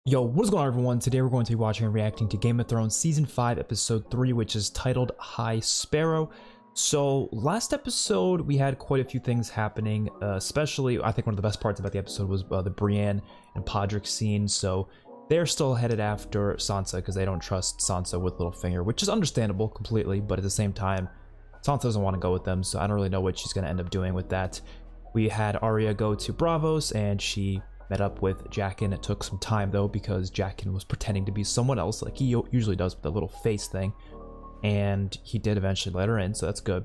Yo, what's going on everyone? Today we're going to be watching and reacting to Game of Thrones Season 5 Episode 3, which is titled High Sparrow. So, last episode we had quite a few things happening, especially I think one of the best parts about the episode was the Brienne and Podrick scene. So, they're still headed after Sansa because they don't trust Sansa with Littlefinger, which is understandable completely, but at the same time, Sansa doesn't want to go with them, so I don't really know what she's going to end up doing with that. We had Arya go to Braavos and she met up with Jaqen. It took some time though because Jaqen was pretending to be someone else like he usually does with the little face thing, and he did eventually let her in, so that's good.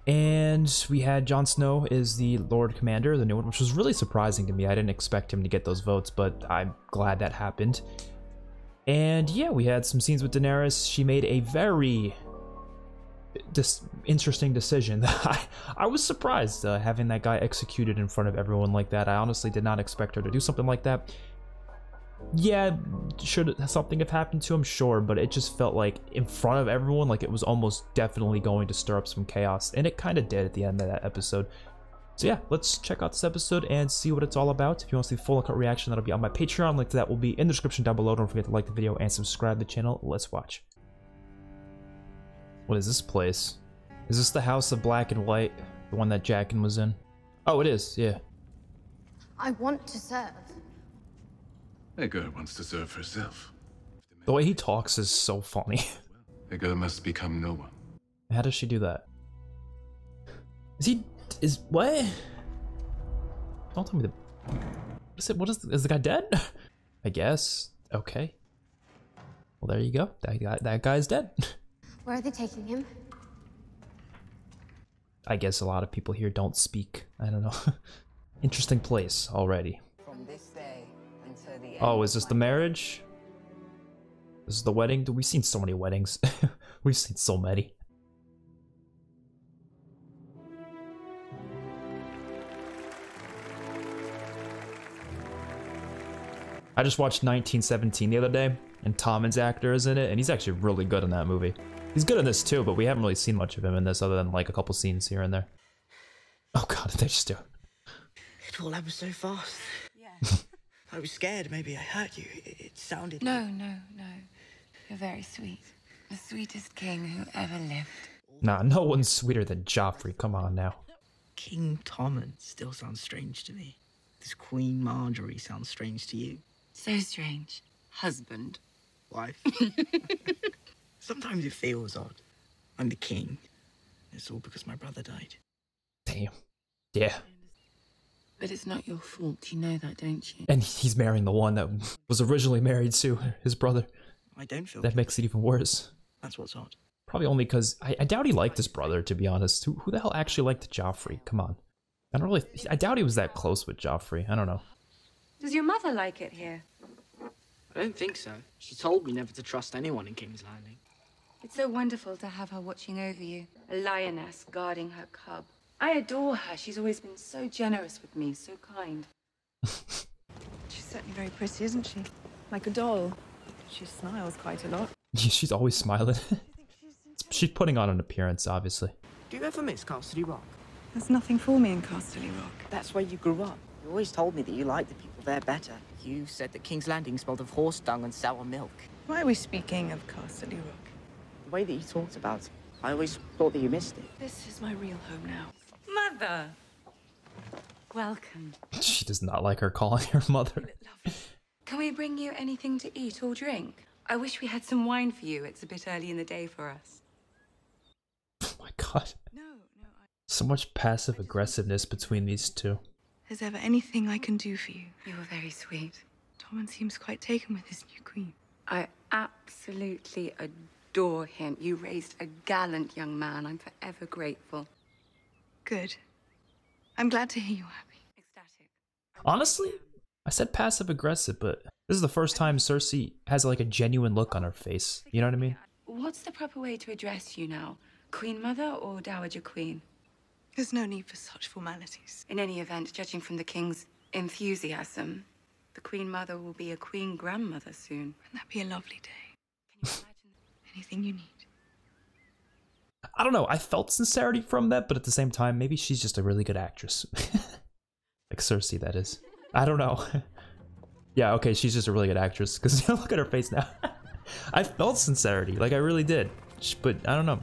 And we had Jon Snow is the Lord Commander, the new one, which was really surprising to me. I didn't expect him to get those votes, but I'm glad that happened. And yeah, we had some scenes with Daenerys. She made a very interesting decision. I was surprised having that guy executed in front of everyone like that. I honestly did not expect her to do something like that. Yeah, should something have happened to him? Sure, but it just felt like in front of everyone, like it was almost definitely going to stir up some chaos, and it kind of did at the end of that episode. So yeah, let's check out this episode and see what it's all about. If you want to see the full uncut reaction, that'll be on my Patreon. Link to that will be in the description down below. Don't forget to like the video and subscribe to the channel. Let's watch. What is this place? Is this the House of Black and White? The one that Jaqen was in? Oh, it is, yeah. I want to serve. A girl wants to serve herself. The way he talks is so funny. A girl must become no one. How does she do that? What? Don't tell me is the guy dead? I guess. Okay. Well, there you go. That guy's dead. Where are they taking him? I guess a lot of people here don't speak. I don't know. Interesting place already. From this day until the end. Oh, is this the marriage? This is the wedding? We've seen so many weddings. We've seen so many. I just watched 1917 the other day, and Tommen's actor is in it, and he's actually really good in that movie. He's good in this too, but we haven't really seen much of him in this other than like a couple scenes here and there. Oh god, did they just do it? It all happened so fast. Yeah. I was scared maybe I hurt you. It sounded No. You're very sweet. The sweetest king who ever lived. Nah, no one's sweeter than Joffrey. Come on now. King Tommen still sounds strange to me. This Queen Marjorie sounds strange to you. So strange. Husband. Wife. Sometimes it feels odd. I'm the king. It's all because my brother died. Damn. Yeah. But it's not your fault, you know that, don't you? And he's marrying the one that was originally married to his brother. I don't feel that makes it even worse. That's what's odd. Probably only because I doubt he liked his brother, to be honest. Who the hell actually liked Joffrey? Come on. I doubt he was that close with Joffrey. I don't know. Does your mother like it here? I don't think so. She told me never to trust anyone in King's Landing. It's so wonderful to have her watching over you. A lioness guarding her cub. I adore her. She's always been so generous with me, so kind. She's certainly very pretty, isn't she? Like a doll. She smiles quite a lot. She's always smiling. She's putting on an appearance, obviously. Do you ever miss Castle Rock? There's nothing for me in Castle Rock. That's where you grew up. You always told me that you liked the people there better. You said that King's Landing smelled of horse dung and sour milk. Why are we speaking of Castle Rock? The way that you talked about it, I always thought that you missed it. This is my real home now. Mother! Welcome. She does not like her calling her mother. Can we bring you anything to eat or drink? I wish we had some wine for you. It's a bit early in the day for us. Oh my god. No. So much passive aggressiveness between these two. Is there ever anything I can do for you? You were very sweet. Tommen seems quite taken with his new queen. I absolutely adore him. You raised a gallant young man. I'm forever grateful. Good. I'm glad to hear you're happy. Ecstatic. Honestly, I said passive aggressive, but this is the first time Cersei has like a genuine look on her face. You know what I mean? What's the proper way to address you now? Queen Mother or Dowager Queen? There's no need for such formalities. In any event, judging from the king's enthusiasm, the Queen Mother will be a Queen Grandmother soon. Wouldn't that be a lovely day? Can you imagine? Anything you need. I don't know. I felt sincerity from that, but at the same time, maybe she's just a really good actress. Like Cersei, that is. I don't know. Yeah, okay, she's just a really good actress, because look at her face now. I felt sincerity, like I really did, but I don't know.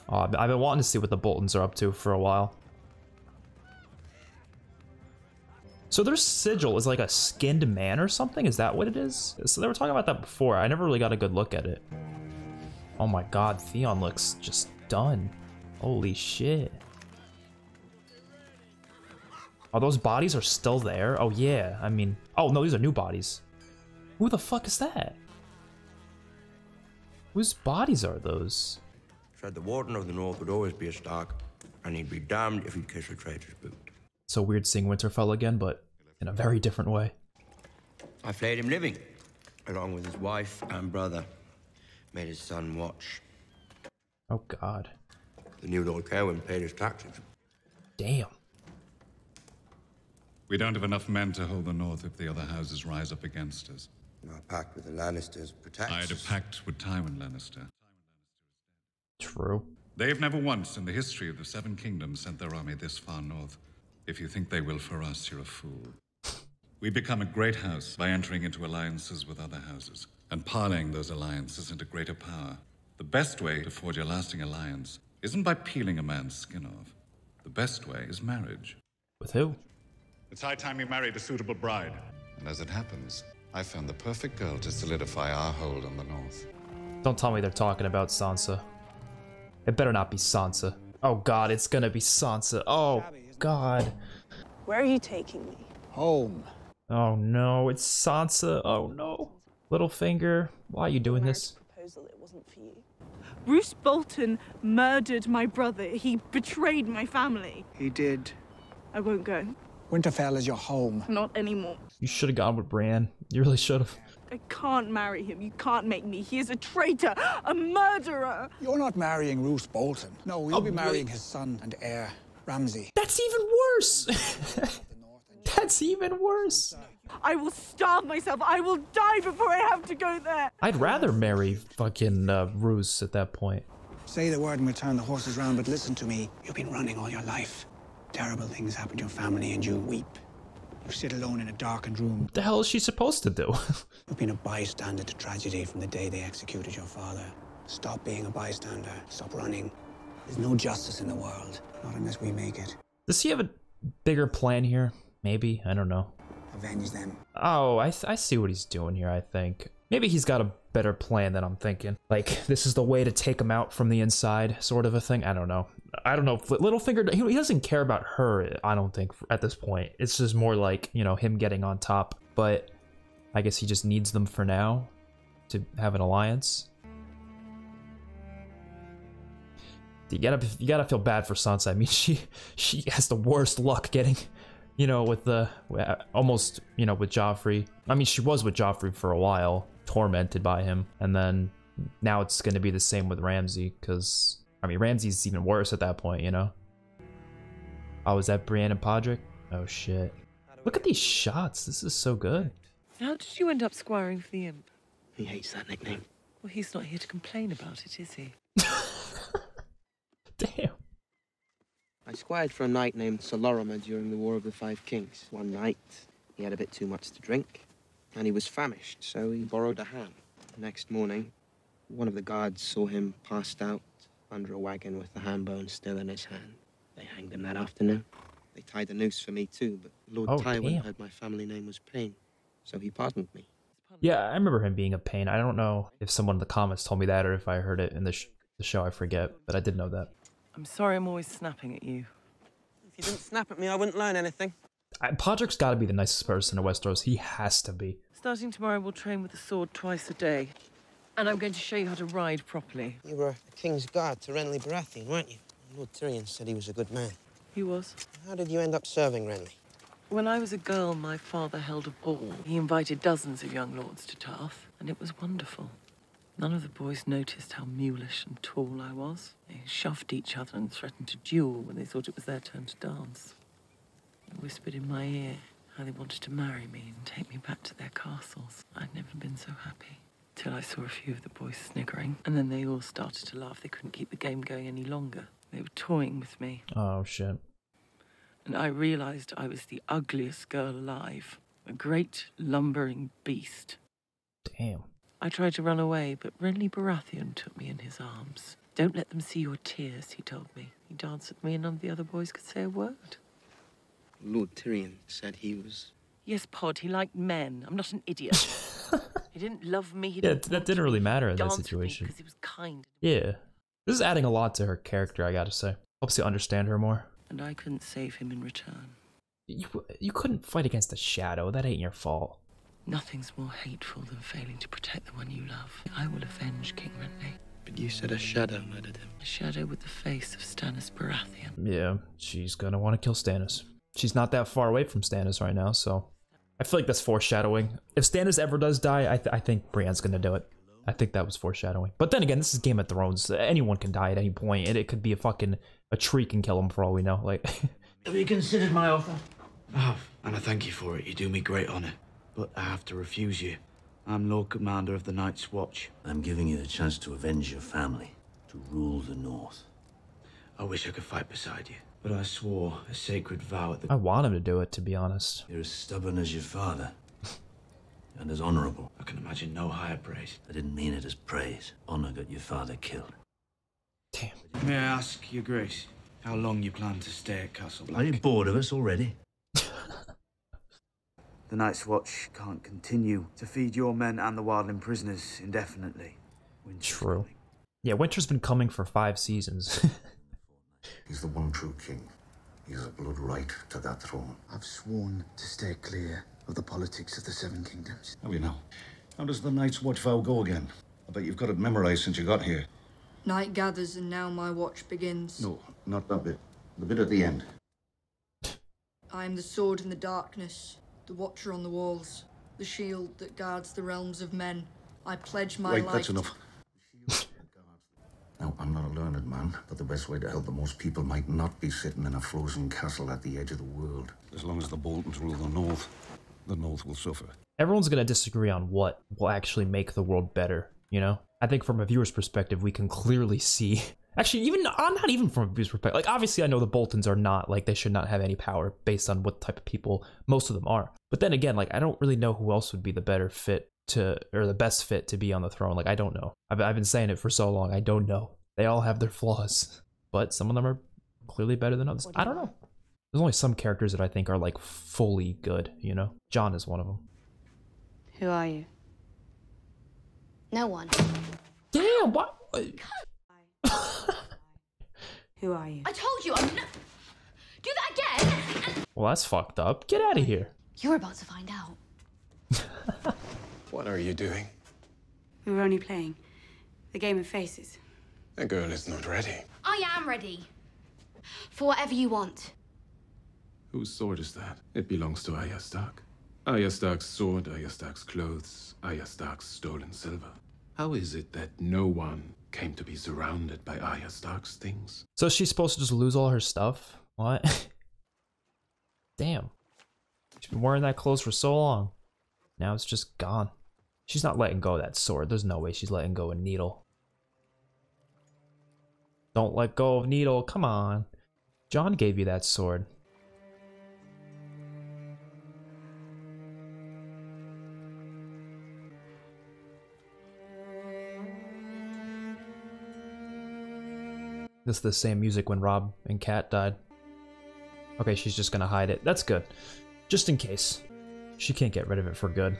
Oh, I've been wanting to see what the Boltons are up to for a while. So their sigil is like a skinned man or something? Is that what it is? So they were talking about that before. I never really got a good look at it. Oh my god, Theon looks just done. Holy shit. Oh, those bodies are still there? Oh yeah, I mean... Oh no, these are new bodies. Who the fuck is that? Whose bodies are those? Said the Warden of the North would always be a Stark, and he'd be damned if he'd kiss a traitor's boot. So weird seeing Winterfell again, but in a very different way. I flayed him living, along with his wife and brother. Made his son watch. Oh god. The new Lord Kerwin paid his taxes. Damn. We don't have enough men to hold the North if the other houses rise up against us. Our pact with the Lannisters protects I had a us. pact with Tywin Lannister. True. They've never once in the history of the Seven Kingdoms sent their army this far north. If you think they will for us, you're a fool. We become a great house by entering into alliances with other houses and parlaying those alliances into greater power. The best way to forge a lasting alliance isn't by peeling a man's skin off. The best way is marriage. With who? It's high time you married a suitable bride. And as it happens, I found the perfect girl to solidify our hold on the North. Don't tell me they're talking about Sansa. It better not be Sansa. Oh god, it's gonna be Sansa. Oh god. Where are you taking me? Home. Oh no, it's Sansa. Oh no. Littlefinger, why are you doing this? Proposal, it wasn't for you. Bruce Bolton murdered my brother. He betrayed my family. He did. I won't go. Winterfell is your home. Not anymore. You should have gone with Bran. You really should have. I can't marry him. You can't make me. He is a traitor, a murderer. You're not marrying Roose Bolton. No, you'll be marrying his son and heir, Ramsay. That's even worse! That's even worse! I will starve myself. I will die before I have to go there. I'd rather marry fucking Roose at that point. Say the word and we'll turn the horses round, but listen to me. You've been running all your life. Terrible things happen to your family and you weep. You sit alone in a darkened room. What the hell is she supposed to do? You've been a bystander to tragedy from the day they executed your father. Stop being a bystander. Stop running. There's no justice in the world. Not unless we make it. Does he have a bigger plan here? Maybe? I don't know. Avenge them. Oh, I see what he's doing here, I think. Maybe he's got a better plan than I'm thinking. Like, this is the way to take him out from the inside, sort of a thing. I don't know. I don't know. Littlefinger, he doesn't care about her, I don't think, at this point. It's just more like, you know, him getting on top. But I guess he just needs them for now to have an alliance. You gotta feel bad for Sansa. I mean, she has the worst luck getting, you know, with the almost, you know, with Joffrey. I mean, she was with Joffrey for a while, tormented by him, and then now it's gonna be the same with Ramsay, because I mean, Ramsay's even worse at that point, you know. Oh, is that Brienne and Podrick? Oh shit! Look at these shots. This is so good. How did you end up squiring for the imp? He hates that nickname. Well, he's not here to complain about it, is he? Damn. I squired for a knight named Sir Lorimer during the War of the Five Kings. One night, he had a bit too much to drink, and he was famished, so he borrowed a ham. The next morning, one of the guards saw him passed out under a wagon with the ham bone still in his hand. They hanged him that afternoon. They tied a noose for me too, but Lord Tywin heard my family name was Payne, so he pardoned me. Yeah, I remember him being a pain. I don't know if someone in the comments told me that or if I heard it in the show. I forget, but I did know that. I'm sorry I'm always snapping at you. If you didn't snap at me, I wouldn't learn anything. Podrick's got to be the nicest person in Westeros. He has to be. Starting tomorrow, we'll train with the sword twice a day. And I'm going to show you how to ride properly. You were a king's guard to Renly Baratheon, weren't you? Lord Tyrion said he was a good man. He was. How did you end up serving Renly? When I was a girl, my father held a ball. He invited dozens of young lords to Tarth, and it was wonderful. None of the boys noticed how mulish and tall I was. They shoved each other and threatened to duel when they thought it was their turn to dance. They whispered in my ear how they wanted to marry me and take me back to their castles. I'd never been so happy. Till I saw a few of the boys sniggering, and then they all started to laugh. They couldn't keep the game going any longer. They were toying with me. Oh, shit. and I realized I was the ugliest girl alive. A great lumbering beast. Damn. I tried to run away, but Renly Baratheon took me in his arms. Don't let them see your tears, he told me. He danced with me and none of the other boys could say a word. Lord Tyrion said he was... Yes, Pod, he liked men. I'm not an idiot. He didn't love me. He Yeah, didn't that didn't really matter in that dance with me situation. because he was kind. Yeah. This is adding a lot to her character, I gotta say. Helps you understand her more. And I couldn't save him in return. You couldn't fight against the shadow. That ain't your fault. Nothing's more hateful than failing to protect the one you love. I will avenge King Renly. But you said a shadow murdered him. A shadow with the face of Stannis Baratheon. Yeah, she's gonna want to kill Stannis. She's not that far away from Stannis right now, so... I feel like that's foreshadowing. If Stannis ever does die, I think Brienne's gonna do it. I think that was foreshadowing. But then again, this is Game of Thrones. Anyone can die at any point, and it could be a tree can kill him for all we know. Like... Have you considered my offer? I have, and I thank you for it. You do me great honor. But I have to refuse you. I'm Lord Commander of the Night's Watch. I'm giving you the chance to avenge your family, to rule the North. I wish I could fight beside you, but I swore a sacred vow at the... I want him to do it, to be honest. You're as stubborn as your father, and as honorable. I can imagine no higher praise. I didn't mean it as praise. Honor got your father killed. Damn. May I ask, Your Grace, how long you plan to stay at Castle Black? Are you bored of us already? The Night's Watch can't continue to feed your men and the wildling prisoners indefinitely. True. Yeah, Winter's been coming for 5 seasons. He's the one true king. He has a blood right to that throne. I've sworn to stay clear of the politics of the Seven Kingdoms. How you know? How does the Night's Watch vow go again? I bet you've got it memorized since you got here. Night gathers and now my watch begins. No, not that bit. The bit at the end. I am the sword in the darkness, the watcher on the walls, the shield that guards the realms of men. I pledge my life. Right, that's enough. Now, I'm not a learned man, but the best way to help the most people might not be sitting in a frozen castle at the edge of the world. As long as the Boltons rule the North will suffer. Everyone's gonna disagree on what will actually make the world better, you know? I think from a viewer's perspective, we can clearly see... Actually, even not even from a viewer's perspective. Like, obviously, I know the Boltons are not, like, they should not have any power based on what type of people most of them are. But then again, like, I don't really know who else would be the better fit to, or the best fit to be on the throne. Like, I don't know. I've been saying it for so long. I don't know. They all have their flaws, but some of them are clearly better than others. I don't know. There's only some characters that I think are, like, fully good, you know? Jon is one of them. Who are you? No one. Damn, what? Who are you? I told you I'm not... Do that again! Well, that's fucked up. Get out of here. You're about to find out. What are you doing? We were only playing the game of faces. The girl is not ready. I am ready. For whatever you want. Whose sword is that? It belongs to Arya Stark. Arya Stark's sword, Arya Stark's clothes, Arya Stark's stolen silver. How is it that no one came to be surrounded by Arya Stark's things? So she's supposed to just lose all her stuff? What? Damn. She's been wearing that clothes for so long. Now it's just gone. She's not letting go of that sword. There's no way she's letting go of Needle. Don't let go of Needle. Come on. Jon gave you that sword. This is the same music when Robb and Kat died. Okay, she's just gonna hide it. That's good. Just in case. She can't get rid of it for good.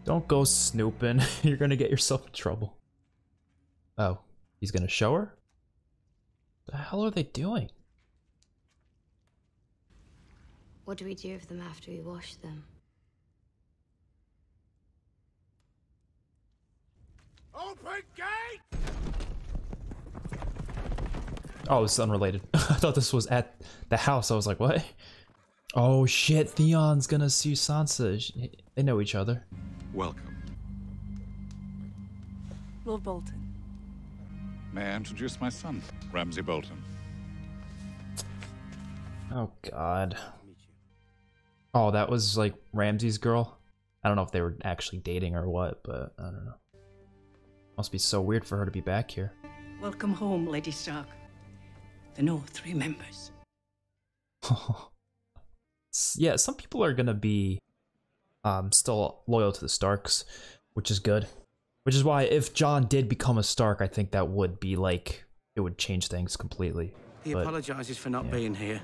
Don't go snooping. You're gonna get yourself in trouble. Oh, he's gonna show her? The hell are they doing? What do we do with them after we wash them? Open gate! Oh, this is unrelated. I thought this was at the house. I was like, what? Oh shit, Theon's gonna see Sansa. They know each other. Welcome. Lord Bolton. May I introduce my son, Ramsay Bolton? Oh god. Oh, that was like Ramsay's girl? I don't know if they were actually dating or what, but I don't know. Must be so weird for her to be back here. Welcome home, Lady Stark. The North remembers. Yeah, some people are gonna be still loyal to the Starks, which is good. Which is why if Jon did become a Stark, I think that would be like, it would change things completely. He apologizes for not being here.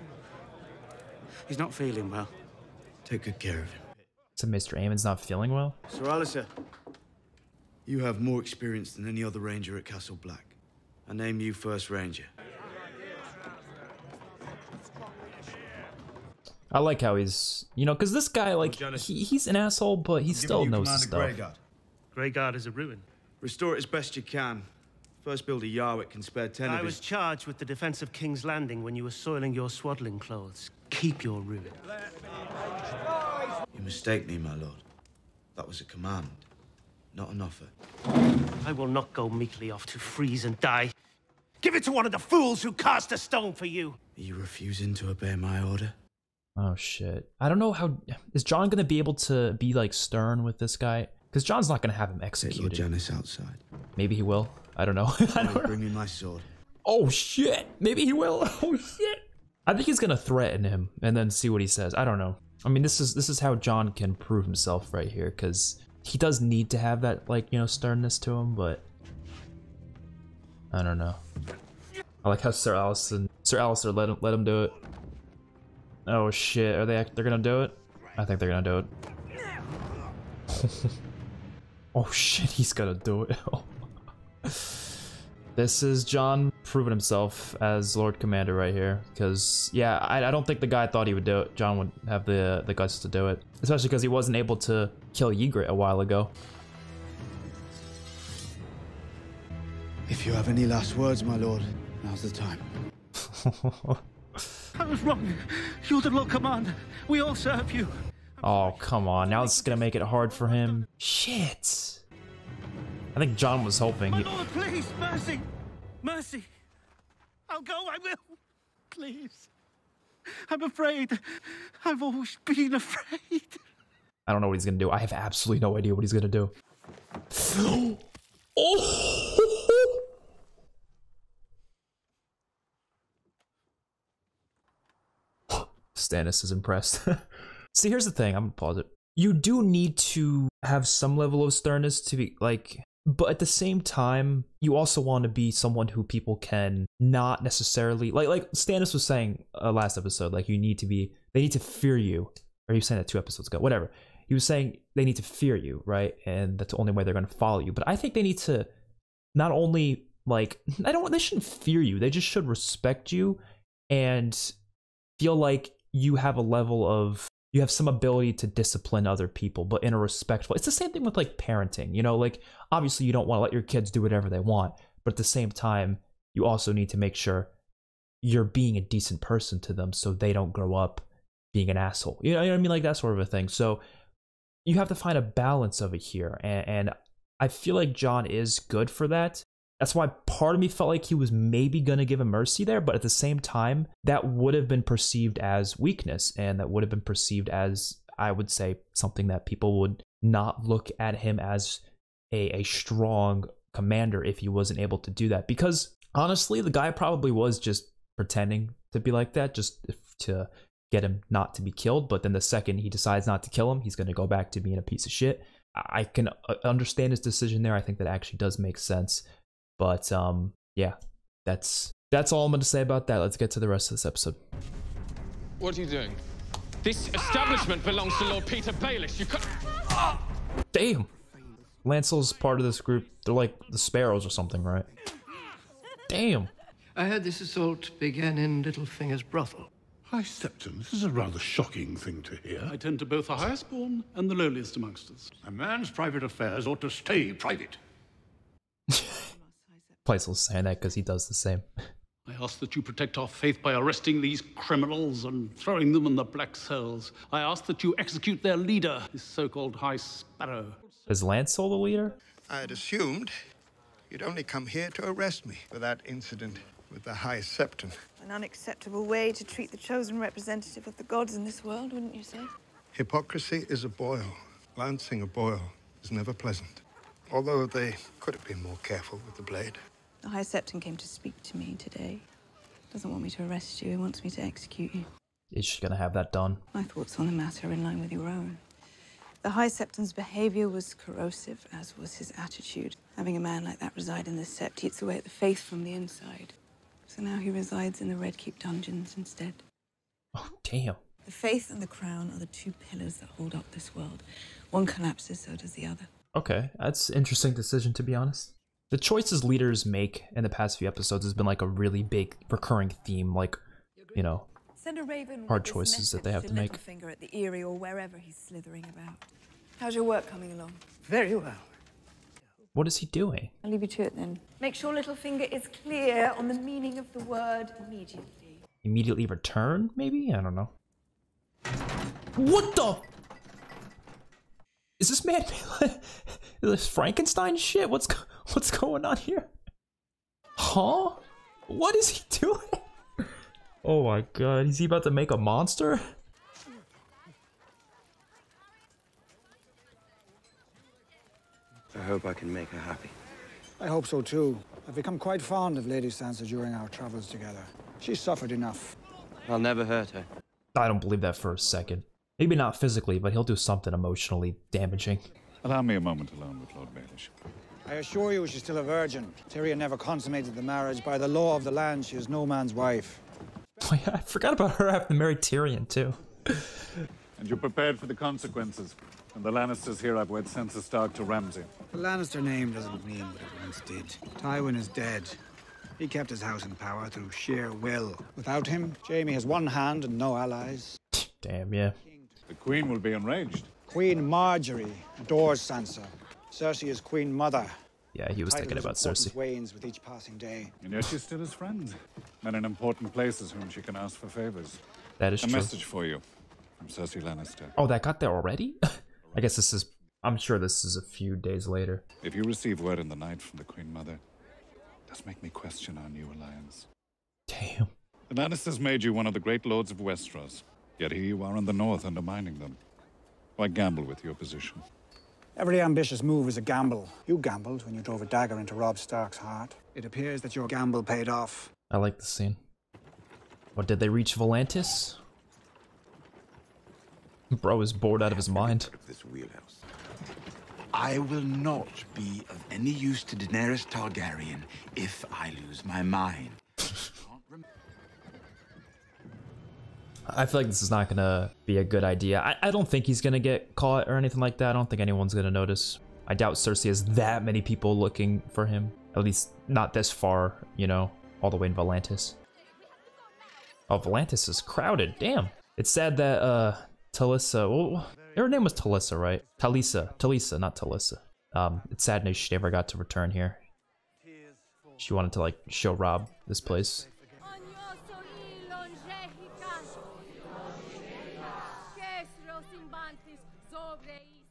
He's not feeling well. Take good care of him. So Mr. Aemon's not feeling well? Sir Alistair, you have more experience than any other ranger at Castle Black. I name you First Ranger. I like how he's, you know, because this guy, like, he's an asshole, but he still knows his stuff. Greyguard is a ruin. Restore it as best you can. First build a Yarwick and spare 10 of his... I was charged with the defense of King's Landing when you were soiling your swaddling clothes. Keep your ruin. You mistake me, my lord. That was a command, not an offer. I will not go meekly off to freeze and die. Give it to one of the fools who cast a stone for you. Are you refusing to obey my order? Oh shit. I don't know how... Is Jon gonna be able to be, like, stern with this guy? Because Jon's not gonna have him executed. Lord Janice outside. Maybe he will. I don't know. Bring me my sword. Oh shit! Maybe he will. Oh shit! I think he's gonna threaten him and then see what he says. I don't know. I mean, this is how Jon can prove himself right here, because he does need to have that, like, you know, sternness to him, but I don't know. I like how Sir Alistair let him do it. Oh shit! They're gonna do it? I think they're gonna do it. Oh shit! He's gonna do it. This is Jon proving himself as Lord Commander right here, because yeah, I don't think the guy thought he would do it. Jon would have the guts to do it, especially because he wasn't able to kill Ygritte a while ago. If you have any last words, my lord, now's the time. I was wrong. You're the Lord Commander. We all serve you. Oh, come on. Now it's gonna make it hard for him. Shit. I think Jon was hoping. My lord, please, mercy. Mercy. I'll go, I will. Please. I'm afraid. I've always been afraid. I don't know what he's gonna do. I have absolutely no idea what he's gonna do. Oh! Stannis is impressed. See, here's the thing. I'm gonna pause it. You do need to have some level of sternness to be like, but at the same time, you also want to be someone who people can not necessarily like Stannis was saying last episode. Like, they need to fear you. Or he was saying that 2 episodes ago. Whatever. He was saying they need to fear you, right? And that's the only way they're gonna follow you. But I think they need to not only like they shouldn't fear you. They just should respect you and feel like you have some ability to discipline other people, but in a respectful. It's the same thing with like parenting, you know, like obviously you don't want to let your kids do whatever they want, but at the same time, you also need to make sure you're being a decent person to them so they don't grow up being an asshole. You know what I mean? Like that sort of a thing. So you have to find a balance of it here. And I feel like Jon is good for that. That's why part of me felt like he was maybe going to give a mercy there, but at the same time, that would have been perceived as weakness, and that would have been perceived as, I would say, something that people would not look at him as a strong commander if he wasn't able to do that. Because honestly, the guy probably was just pretending to be like that, just to get him not to be killed. But then the second he decides not to kill him, he's going to go back to being a piece of shit. I can understand his decision there. I think that actually does make sense. But yeah, that's all I'm going to say about that. Let's get to the rest of this episode. What are you doing? This establishment belongs to Lord Peter Baelish. You can't... Damn. Lancel's part of this group. They're like the Sparrows or something, right? Damn. I heard this assault began in Littlefinger's brothel. High Septon, this is a rather shocking thing to hear. I tend to both the highest born and the lowliest amongst us. A man's private affairs ought to stay private. Paisley's saying that because he does the same. I ask that you protect our faith by arresting these criminals and throwing them in the black cells. I ask that you execute their leader, this so-called High Sparrow. Is Lancel the leader? I had assumed you'd only come here to arrest me for that incident with the High Septon. An unacceptable way to treat the chosen representative of the gods in this world, wouldn't you say? Hypocrisy is a boil. Lancing a boil is never pleasant. Although they could have been more careful with the blade. The High Septon came to speak to me today. Doesn't want me to arrest you, he wants me to execute you. He's just gonna have that done. My thoughts on the matter are in line with your own. The High Septon's behavior was corrosive, as was his attitude. Having a man like that reside in the Sept eats away at the faith from the inside. So now he resides in the Red Keep dungeons instead. Oh, damn. The faith and the crown are the two pillars that hold up this world. One collapses, so does the other. Okay, that's an interesting decision, to be honest. The choices leaders make in the past few episodes has been like a really big recurring theme, like, you know, Send a raven hard with this choices that they have message to make. Littlefinger at the Eyrie or wherever he's slithering about. How's your work coming along? Very well. What is he doing? I'll leave you to it then. Make sure Littlefinger is clear on the meaning of the word immediately. Immediately return, maybe? I don't know. What the? Is this man this Frankenstein shit? What's going on here? Huh? What is he doing? Oh my god, is he about to make a monster? I hope I can make her happy. I hope so too. I've become quite fond of Lady Sansa during our travels together. She's suffered enough. I'll never hurt her. I don't believe that for a second. Maybe not physically, but he'll do something emotionally damaging. Allow me a moment alone with Lord Baelish. I assure you she's still a virgin. Tyrion never consummated the marriage. By the law of the land, she is no man's wife. Oh yeah, I forgot about her having to marry Tyrion too. And you're prepared for the consequences. And the Lannisters here I've wed Sansa Stark to Ramsay. The Lannister name doesn't mean what it once did. Tywin is dead. He kept his house in power through sheer will. Without him, Jaime has one hand and no allies. Damn, yeah. The Queen will be enraged. Queen Marjorie adores Sansa. Cersei is Queen Mother. Yeah, he was thinking about Cersei. Wanes with each passing day. And yet she's still his friend. Men in important places whom she can ask for favors. That is true. A message for you from Cersei Lannister. Oh, that got there already? I guess this is... I'm sure this is a few days later. If you receive word in the night from the Queen Mother, it does make me question our new alliance. Damn. The Lannisters made you one of the great lords of Westeros. Yet here you are in the north undermining them. Why gamble with your position? Every ambitious move is a gamble. You gambled when you drove a dagger into Robb Stark's heart. It appears that your gamble paid off. I like the scene. What, did they reach Volantis? Bro is bored out of his mind. This wheelhouse. I will not be of any use to Daenerys Targaryen if I lose my mind. I feel like this is not gonna be a good idea. I don't think he's gonna get caught or anything like that. I don't think anyone's gonna notice. I doubt Cersei has that many people looking for him. At least not this far, you know, all the way in Volantis. Oh, Volantis is crowded. Damn. It's sad that Talisa, well, her name was Talisa, right? Talisa, not Talisa. It's sad that she never got to return here. She wanted to like show Robb this place.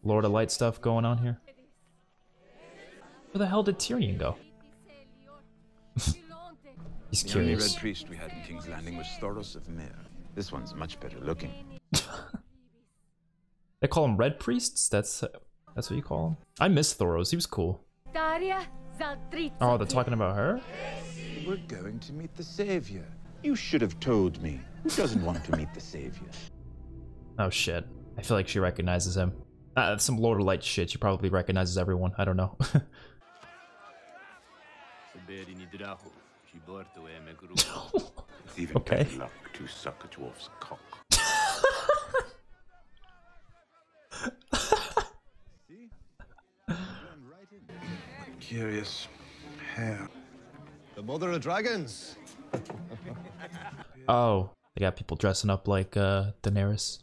Lord of Light stuff going on here. Where the hell did Tyrion go? He's curious. The only red priest we had in King's Landing was Thoros of Myr. This one's much better looking. They call him Red Priests? That's what you call him? I miss Thoros, he was cool. Oh, they're talking about her? We're going to meet the Savior. You should have told me. Who doesn't want to meet the Savior? Oh shit. I feel like she recognizes him. Some Lord of Light shit, she probably recognizes everyone, I don't know. It's even okay. better luck to suck a dwarf's cock. Curious hair. The mother of dragons. Oh, they got people dressing up like Daenerys.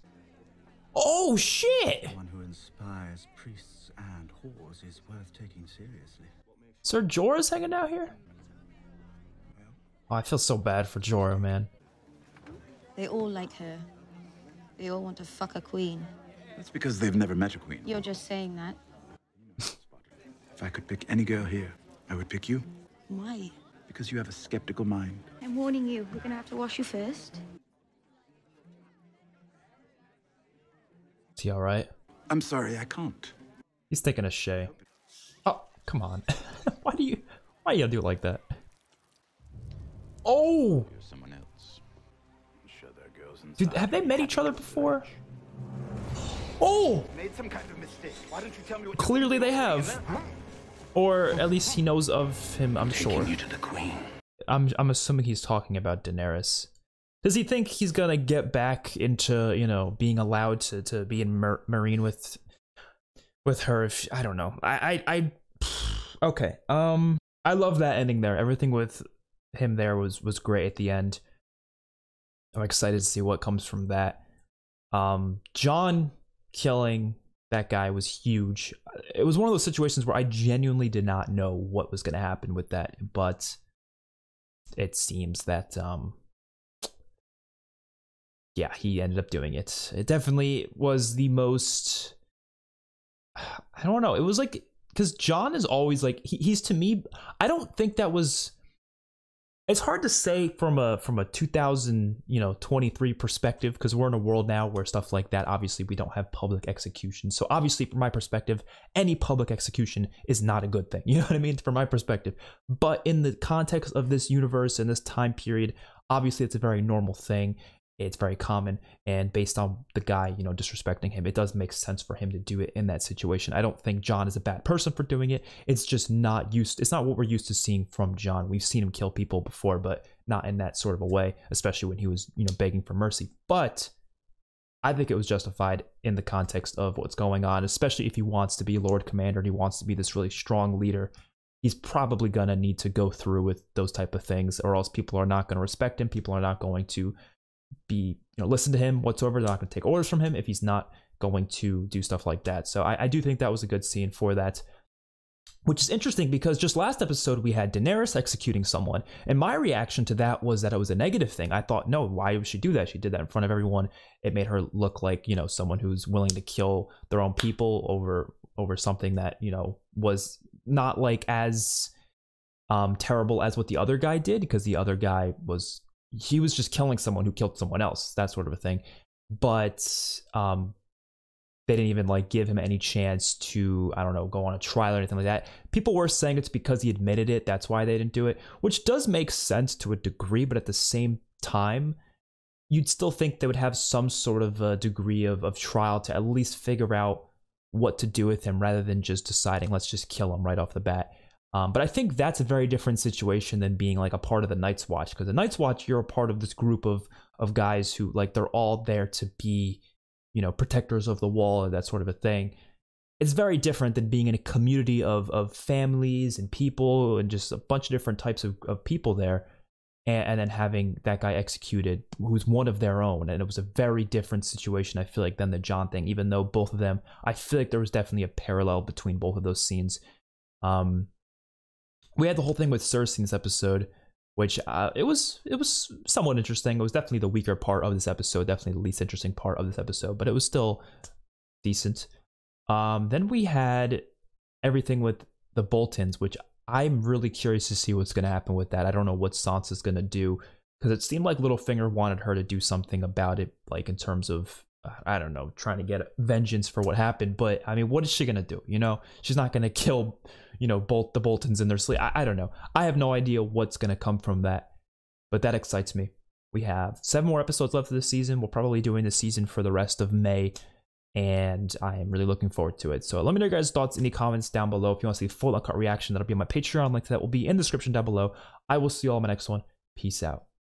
Oh shit! One who inspires priests and whores is worth taking seriously. Sir Jorah's hanging out here? Oh, I feel so bad for Jorah, man. They all like her. They all want to fuck a queen. That's because they've never met a queen. You're just saying that. If I could pick any girl here, I would pick you. Why? Because you have a skeptical mind. I'm warning you, we're gonna have to wash you first. Is he alright? I'm sorry, I can't. He's taking a Shay. Oh, come on. Why you gotta do it like that? Oh! Dude, have they met each other before? Oh! Made some kind of mistake. Why don't you tell me what Clearly they have. Or at least he knows of him, I'm sure. You to the queen. I'm assuming he's talking about Daenerys. Does he think he's gonna get back into, you know, being allowed to be in Marine with her? If I don't know. Okay. I love that ending there. Everything with him there was great at the end. I'm excited to see what comes from that. Jon killing that guy was huge. It was one of those situations where I genuinely did not know what was going to happen with that, but it seems that yeah, he ended up doing it. It definitely was the most, I don't know, it was like, because Jon is always like, he's to me, I don't think that was, it's hard to say from a 2023 perspective, because we're in a world now where stuff like that, obviously we don't have public execution. So obviously from my perspective, any public execution is not a good thing. You know what I mean? From my perspective. But in the context of this universe and this time period, obviously it's a very normal thing. It's very common, and based on the guy, you know, disrespecting him, it does make sense for him to do it in that situation. I don't think Jon is a bad person for doing it. It's just not it's not what we're used to seeing from Jon. We've seen him kill people before, but not in that sort of a way, especially when he was, you know, begging for mercy. But I think it was justified in the context of what's going on, especially if he wants to be Lord Commander and he wants to be this really strong leader. He's probably gonna need to go through with those type of things, or else people are not going to respect him. People are not going to listen to him whatsoever. They're not going to take orders from him if he's not going to do stuff like that. So I do think that was a good scene for that, which is interesting because just last episode we had Daenerys executing someone, and my reaction to that was that it was a negative thing. I thought, no, why would she do that? She did that in front of everyone. It made her look like, you know, someone who's willing to kill their own people over something that, you know, was not like as terrible as what the other guy did, because the other guy was just killing someone who killed someone else, that sort of a thing. But they didn't even like give him any chance to, I don't know, go on a trial or anything like that. People were saying it's because he admitted it, that's why they didn't do it, which does make sense to a degree, but at the same time, you'd still think they would have some sort of a degree of trial to at least figure out what to do with him, rather than just deciding, let's just kill him right off the bat. But I think that's a very different situation than being like a part of the Night's Watch, because the Night's Watch, you're a part of this group of guys who, like, they're all there to be, you know, protectors of the wall or that sort of a thing. It's very different than being in a community of families and people and just a bunch of different types of people there, and then having that guy executed who's one of their own. And it was a very different situation, I feel like, than the Jon thing, even though both of them, I feel like there was definitely a parallel between both of those scenes. We had the whole thing with Cersei in this episode, which it was somewhat interesting. It was definitely the weaker part of this episode, definitely the least interesting part of this episode, but it was still decent. Then we had everything with the Boltons, which I'm really curious to see what's going to happen with that. I don't know what Sansa's going to do, because it seemed like Littlefinger wanted her to do something about it, like in terms of, I don't know, trying to get vengeance for what happened. But I mean, what is she gonna do? You know, she's not gonna kill, you know, the Boltons in their sleep. I don't know. I have no idea what's gonna come from that, but that excites me. We have 7 more episodes left of this season. We're probably doing the season for the rest of May, and I am really looking forward to it. So let me know your guys' thoughts in the comments down below. If you want to see full uncut reaction, that'll be on my Patreon. Link to that will be in the description down below. I will see you all in my next one. Peace out.